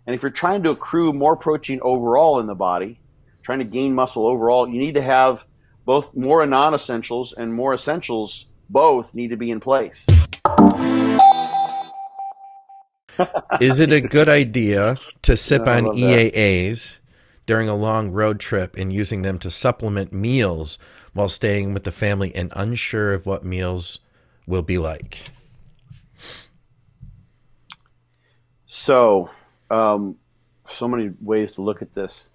And if you're trying to accrue more protein overall in the body, trying to gain muscle overall, you need to have both more non-essentials and more essentials. Both need to be in place. Is it a good idea to sip I on love that. EAAs during a long road trip and using them to supplement meals while staying with the family and unsure of what meals will be like? So, so many ways to look at this.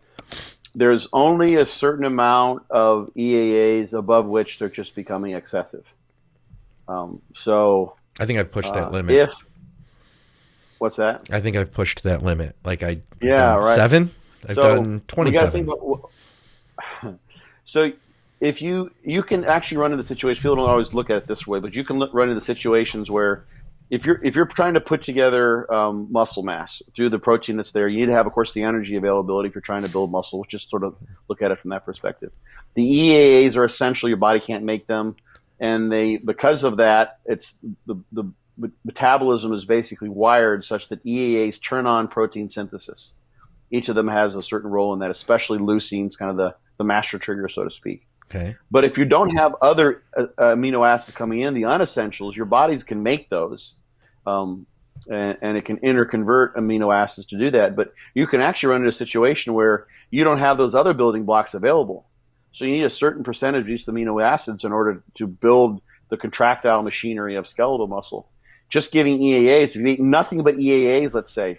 There's only a certain amount of EAAs above which they're just becoming excessive. So, I think I've pushed that limit. if what's that? I think I've pushed that limit. Like I've Yeah, done right. 7. I've So done we got to think 27. about. So if you can actually run into situations, people don't always look at it this way, but you can run into situations where if you're trying to put together muscle mass through the protein that's there, you need to have, of course, the energy availability if you're trying to build muscle. Just sort of look at it from that perspective. The EAAs are essential; your body can't make them, and because of that, it's the metabolism is basically wired such that EAAs turn on protein synthesis. Each of them has a certain role in that, especially leucine's kind of the master trigger, so to speak. Okay. But if you don't have other amino acids coming in, the unessentials, your bodies can make those, and it can interconvert amino acids to do that. But you can actually run into a situation where you don't have those other building blocks available. So you need a certain percentage of these amino acids in order to build the contractile machinery of skeletal muscle. Just giving EAAs, if you eat nothing but EAAs, let's say,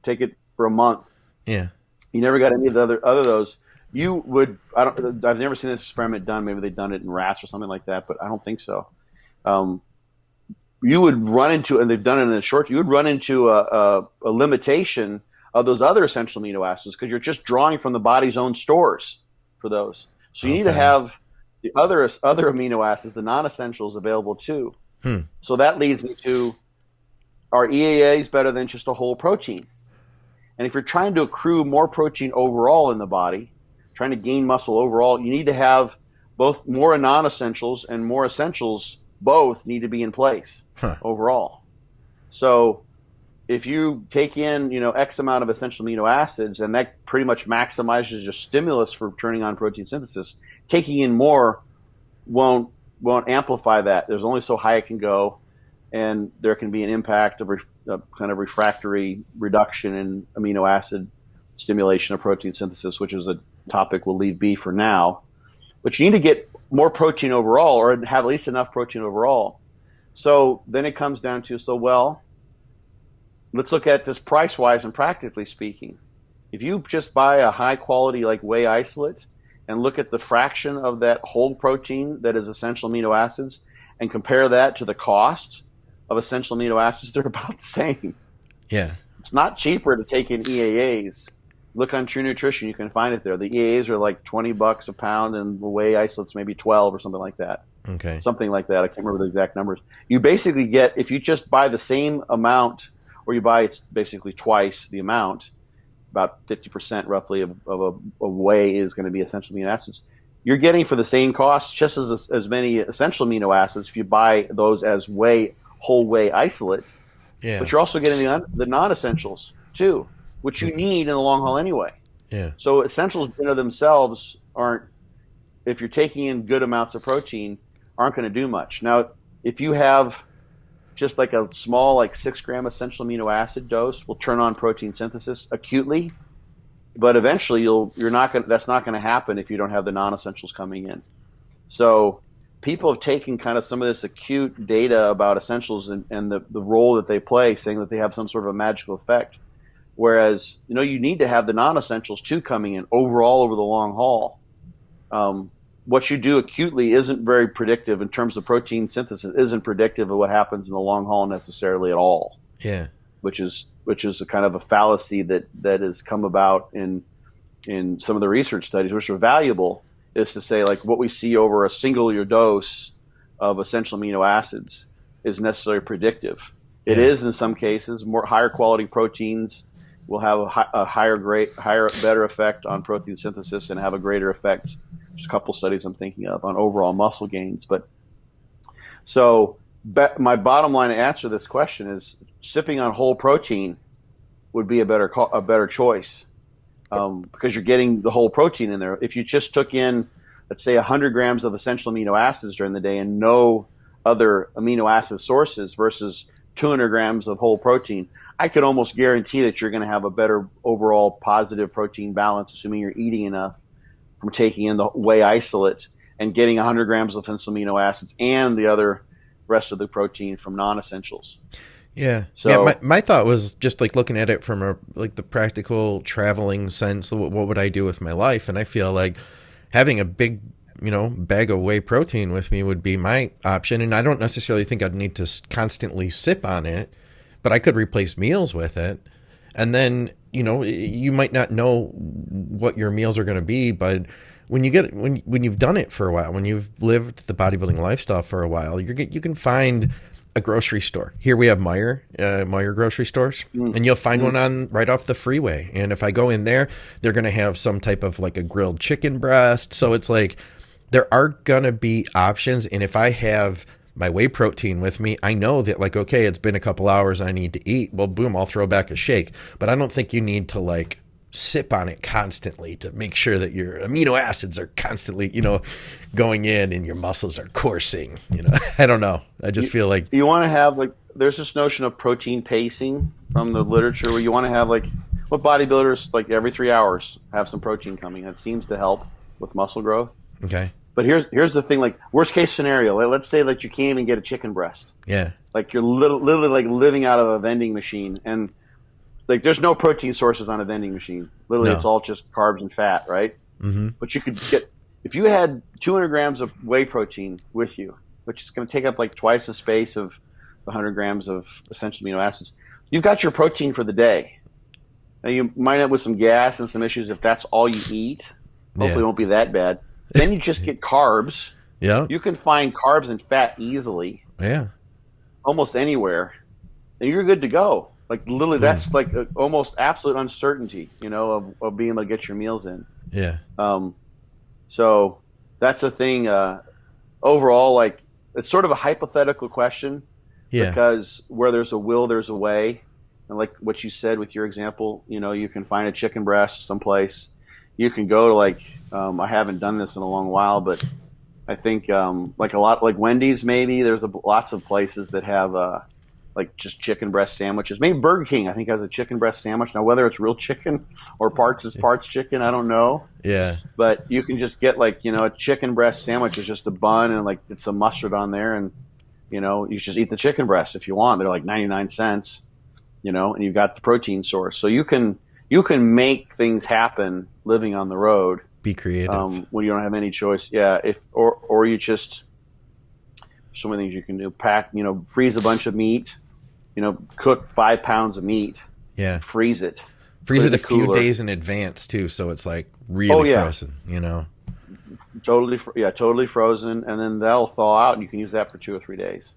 take it for a month, Yeah. you never got any of the other those, you would. I've never seen this experiment done. Maybe they've done it in rats or something like that, but I don't think so. You would run into, and they've done it in the short. You would run into a limitation of those other essential amino acids because you're just drawing from the body's own stores for those. So you need to Okay. have the other amino acids, the non-essentials, available too. Hmm. So that leads me to: are EAAs better than just a whole protein? And if you're trying to accrue more protein overall in the body, trying to gain muscle overall, you need to have both more non-essentials and more essentials. Both need to be in place Huh. overall. So if you take in, X amount of essential amino acids, and that pretty much maximizes your stimulus for turning on protein synthesis, taking in more won't amplify that. There's only so high it can go, and there can be an impact of kind of refractory reduction in amino acid stimulation of protein synthesis, which is a topic we'll leave be for now. But you need to get more protein overall, or have at least enough protein overall. So then it comes down to, let's look at this price-wise and practically speaking. If you just buy a high-quality like whey isolate and look at the fraction of that whole protein that is essential amino acids and compare that to the cost of essential amino acids, they're about the same. Yeah. It's not cheaper to take in EAAs. Look on True Nutrition, you can find it there. The EAAs are like $20 a pound, and the whey isolates maybe 12 or something like that. Okay. Something like that. I can't remember the exact numbers. You basically get, if you just buy the same amount, or you buy it's basically twice the amount, about 50% roughly of whey is going to be essential amino acids. You're getting for the same cost just as many essential amino acids if you buy those as whole whey isolate. Yeah. But you're also getting the non-essentials too, which you need in the long haul anyway. Yeah. So essentials in of themselves aren't, if you're taking in good amounts of protein, aren't going to do much. Now, if you have just like a small, like 6-gram essential amino acid dose, will turn on protein synthesis acutely, but eventually that's not going to happen if you don't have the non-essentials coming in. So people have taken kind of some of this acute data about essentials and the role that they play, saying that they have some sort of a magical effect. Whereas, you need to have the non-essentials too coming in overall over the long haul. What you do acutely isn't very predictive in terms of protein synthesis, isn't predictive of what happens in the long haul necessarily at all. Yeah. Which is a kind of a fallacy that has come about in some of the research studies, which are valuable, is to say, like, what we see over a single year dose of essential amino acids is necessarily predictive. Yeah. It is in some cases. Higher quality proteins will have a better effect on protein synthesis and have a greater effect. There's a couple studies I'm thinking of on overall muscle gains. But so my bottom line answer to this question is, sipping on whole protein would be a better choice, because you're getting the whole protein in there. If you just took in, let's say, 100 grams of essential amino acids during the day and no other amino acid sources versus 200 grams of whole protein, I could almost guarantee that you're going to have a better overall positive protein balance, assuming you're eating enough from taking in the whey isolate and getting 100 grams of essential amino acids and the other rest of the protein from non-essentials. Yeah. So My thought was just like looking at it from the practical traveling sense. What would I do with my life? And I feel like having a big, bag of whey protein with me would be my option. And I don't necessarily think I'd need to constantly sip on it, but I could replace meals with it. And then, you might not know what your meals are going to be, but when you've done it for a while, when you've lived the bodybuilding lifestyle for a while, you can find a grocery store. Here we have Meijer grocery stores, and you'll find one on right off the freeway. And if I go in there, they're going to have some type of like a grilled chicken breast. So it's like there are going to be options. And if I have my whey protein with me, I know that like, okay, it's been a couple hours, I need to eat. Well, boom, I'll throw back a shake. But I don't think you need to like sip on it constantly to make sure that your amino acids are constantly, going in and your muscles are coursing. I don't know. I just feel like you want to have like, there's this notion of protein pacing from the literature where you want to have like, what bodybuilders like every 3 hours have some protein coming. That seems to help with muscle growth. Okay. But here's the thing, like worst case scenario, let's say that you can't even get a chicken breast. Yeah. Like you're literally like living out of a vending machine, and like there's no protein sources on a vending machine. Literally, It's all just carbs and fat, right? Mm-hmm. But you could get, if you had 200 grams of whey protein with you, which is going to take up like twice the space of 100 grams of essential amino acids, you've got your protein for the day. Now you might end up with some gas and some issues if that's all you eat. Hopefully, it won't be that bad. Then you just get carbs. Yeah. You can find carbs and fat easily. Yeah. Almost anywhere, and you're good to go. Like literally, that's like almost absolute uncertainty, of being able to get your meals in. Yeah. So that's the thing. Overall, like it's sort of a hypothetical question, because where there's a will, there's a way. And like what you said with your example, you can find a chicken breast someplace. You can go to like, I haven't done this in a long while, but I think like a lot, like Wendy's maybe. There's lots of places that have like just chicken breast sandwiches. Maybe Burger King, I think, has a chicken breast sandwich. Now, whether it's real chicken or parts chicken, I don't know. Yeah. But you can just get like, a chicken breast sandwich is just a bun and like it's some mustard on there, and you just eat the chicken breast if you want. They're like 99 cents, and you've got the protein source. So you can make things happen living on the road. Be creative. When you don't have any choice. Yeah. Or you just, so many things you can do. Pack, freeze a bunch of meat, cook 5 pounds of meat. Yeah. Freeze it. Freeze it a few days in advance too. So it's like really frozen, Totally frozen. And then that'll thaw out and you can use that for 2 or 3 days.